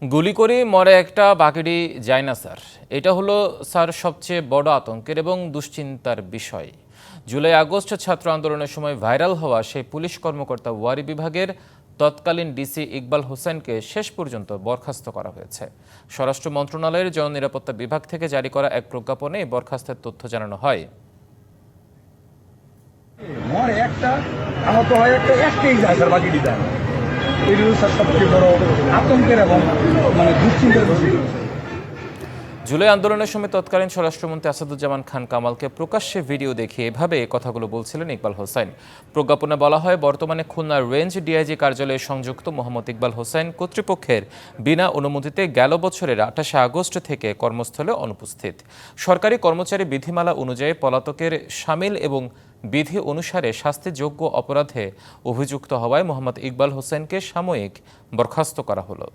গুলি করে মরে একটা বাকিটি যায় না স্যার। এটা হলো স্যার সবচেয়ে বড় আতঙ্কের এবং দুশ্চিন্তার বিষয়। জুলাই আগস্ট ছাত্র আন্দোলনের সময় ভাইরাল হওয়া সেই পুলিশ কর্মকর্তা ওয়ারি বিভাগের তৎকালীন ডিসি ইকবাল হোসেনকে শেষ পর্যন্ত বরখাস্ত করা হয়েছে। স্বরাষ্ট্র মন্ত্রণালয়ের জননিরাপত্তা বিভাগ থেকে জারি করা এক প্রজ্ঞাপনে এই বরখাস্তের তথ্য জানানো হয়। মরে একটা আহত হয় একটা একটাই যায় স্যার, বাকিটি যায় না। এগুলো স্যার সবচেয়ে বড় আতঙ্কের এবং দুশ্চিন্তার বিষয়। জুলাই আন্দোলনের সময় তৎকালীন স্বরাষ্ট্রমন্ত্রী আসাদুজ্জামান খান কামালকে প্রকাশ্যে ভিডিও দেখিয়ে এভাবে কথাগুলো বলছিলেন ইকবাল হোসেন। প্রজ্ঞাপনে বলা হয়, বর্তমানে খুলনার রেঞ্জ ডিআইজি কার্যালয়ে সংযুক্ত মোহাম্মদ ইকবাল হোসেন কর্তৃপক্ষের বিনা অনুমতিতে গেল বছরের 28 আগস্ট থেকে কর্মস্থলে অনুপস্থিত। সরকারি কর্মচারী বিধিমালা অনুযায়ী পলাতকের শামিল এবং বিধি অনুসারে শাস্তিযোগ্য অপরাধে অভিযুক্ত হওয়ায় মোহাম্মদ ইকবাল হোসেনকে সাময়িক বরখাস্ত করা হলো।